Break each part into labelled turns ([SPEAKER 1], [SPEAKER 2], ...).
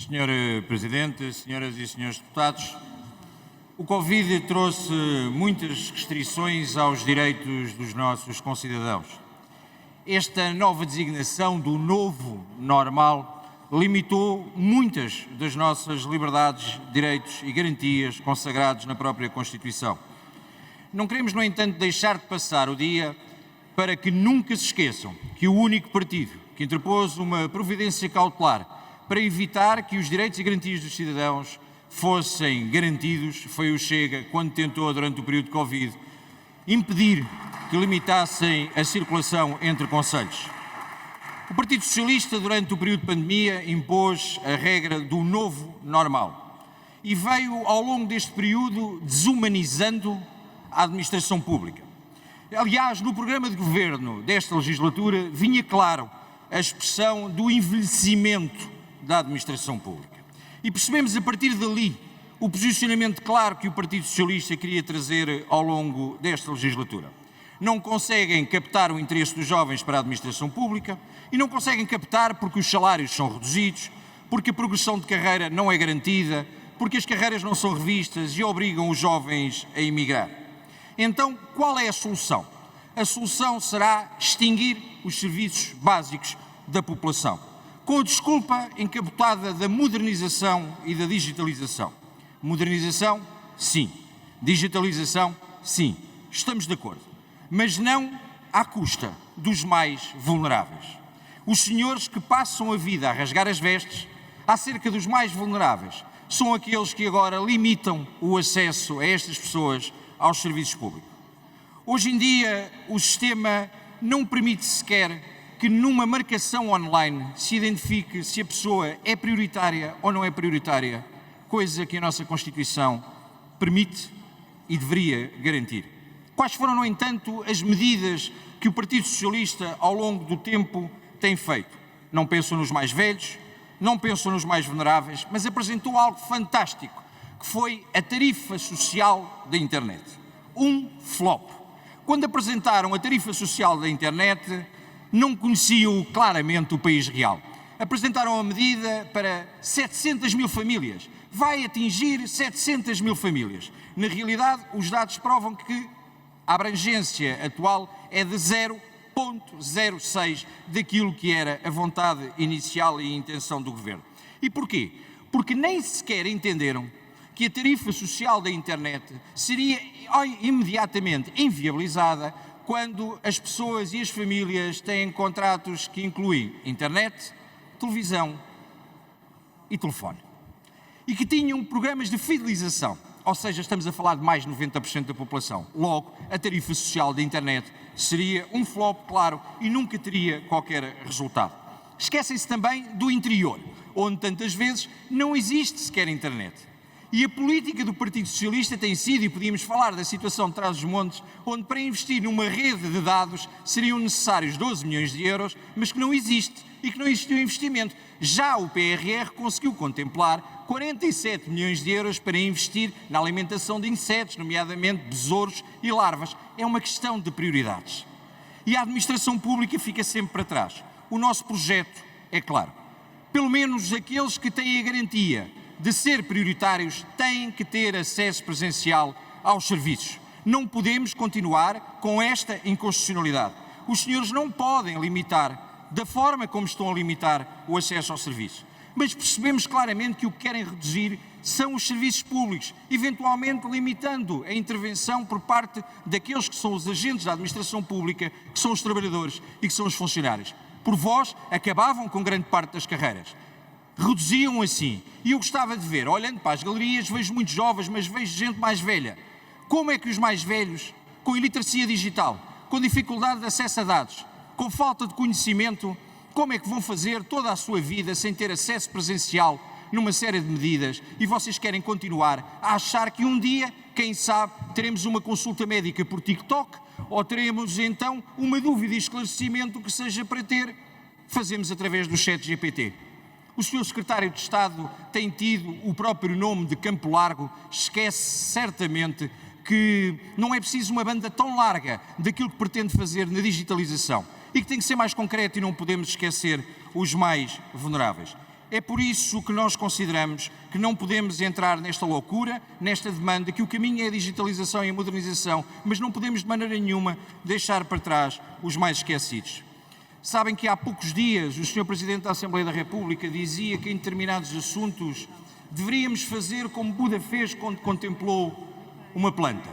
[SPEAKER 1] Senhor Presidente, senhoras e senhores deputados, o Covid trouxe muitas restrições aos direitos dos nossos concidadãos. Esta nova designação do novo normal limitou muitas das nossas liberdades, direitos e garantias consagrados na própria Constituição. Não queremos, no entanto, deixar de passar o dia para que nunca se esqueçam que o único partido que interpôs uma providência cautelar para evitar que os direitos e garantias dos cidadãos fossem garantidos foi o Chega, quando tentou, durante o período de Covid, impedir que limitassem a circulação entre concelhos. O Partido Socialista, durante o período de pandemia, impôs a regra do novo normal e veio, ao longo deste período, desumanizando a administração pública. Aliás, no programa de governo desta legislatura, vinha claro a expressão do envelhecimento da administração pública. E percebemos a partir dali o posicionamento claro que o Partido Socialista queria trazer ao longo desta legislatura. Não conseguem captar o interesse dos jovens para a administração pública e não conseguem captar porque os salários são reduzidos, porque a progressão de carreira não é garantida, porque as carreiras não são revistas e obrigam os jovens a emigrar. Então, qual é a solução? A solução será extinguir os serviços básicos da população, com a desculpa encapotada da modernização e da digitalização. Modernização, sim. Digitalização, sim. Estamos de acordo. Mas não à custa dos mais vulneráveis. Os senhores que passam a vida a rasgar as vestes acerca dos mais vulneráveis são aqueles que agora limitam o acesso a estas pessoas aos serviços públicos. Hoje em dia, o sistema não permite sequer que numa marcação online se identifique se a pessoa é prioritária ou não é prioritária, coisa que a nossa Constituição permite e deveria garantir. Quais foram, no entanto, as medidas que o Partido Socialista, ao longo do tempo, tem feito? Não pensam nos mais velhos, não pensam nos mais vulneráveis, mas apresentou algo fantástico, que foi a tarifa social da internet. Um flop. Quando apresentaram a tarifa social da internet, não conheciam claramente o país real. Apresentaram a medida para 700 mil famílias. Vai atingir 700 mil famílias. Na realidade, os dados provam que a abrangência atual é de 0,06 daquilo que era a vontade inicial e a intenção do Governo. E porquê? Porque nem sequer entenderam que a tarifa social da internet seria imediatamente inviabilizada quando as pessoas e as famílias têm contratos que incluem internet, televisão e telefone. E que tinham programas de fidelização, ou seja, estamos a falar de mais de 90% da população. Logo, a tarifa social da internet seria um flop, claro, e nunca teria qualquer resultado. Esquecem-se também do interior, onde tantas vezes não existe sequer internet. E a política do Partido Socialista tem sido, e podíamos falar da situação de Trás-os-Montes, onde para investir numa rede de dados seriam necessários 12 milhões de euros, mas que não existe e que não existiu investimento. Já o PRR conseguiu contemplar 47 milhões de euros para investir na alimentação de insetos, nomeadamente besouros e larvas. É uma questão de prioridades. E a administração pública fica sempre para trás. O nosso projeto é claro. Pelo menos aqueles que têm a garantia de ser prioritários têm que ter acesso presencial aos serviços. Não podemos continuar com esta inconstitucionalidade. Os senhores não podem limitar, da forma como estão a limitar, o acesso ao serviço. Mas percebemos claramente que o que querem reduzir são os serviços públicos, eventualmente limitando a intervenção por parte daqueles que são os agentes da administração pública, que são os trabalhadores e que são os funcionários. Por vós, acabavam com grande parte das carreiras. Reduziam assim. E eu gostava de ver, olhando para as galerias, vejo muitos jovens, mas vejo gente mais velha. Como é que os mais velhos, com iliteracia digital, com dificuldade de acesso a dados, com falta de conhecimento, como é que vão fazer toda a sua vida sem ter acesso presencial numa série de medidas? E vocês querem continuar a achar que um dia, quem sabe, teremos uma consulta médica por TikTok ou teremos então uma dúvida e esclarecimento que seja para ter, fazemos através do ChatGPT. O Sr. Secretário de Estado tem tido o próprio nome de Campo Largo, esquece certamente que não é preciso uma banda tão larga daquilo que pretende fazer na digitalização e que tem que ser mais concreto e não podemos esquecer os mais vulneráveis. É por isso que nós consideramos que não podemos entrar nesta loucura, nesta demanda, que o caminho é a digitalização e a modernização, mas não podemos de maneira nenhuma deixar para trás os mais esquecidos. Sabem que há poucos dias o Sr. Presidente da Assembleia da República dizia que em determinados assuntos deveríamos fazer como Buda fez quando contemplou uma planta.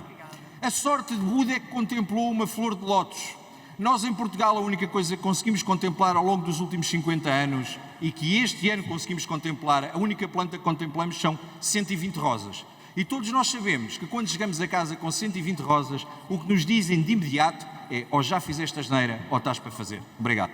[SPEAKER 1] A sorte de Buda é que contemplou uma flor de lótus. Nós em Portugal a única coisa que conseguimos contemplar ao longo dos últimos 50 anos e que este ano conseguimos contemplar, a única planta que contemplamos são 120 rosas. E todos nós sabemos que quando chegamos a casa com 120 rosas, o que nos dizem de imediato é ou já fizeste asneira ou estás para fazer. Obrigado.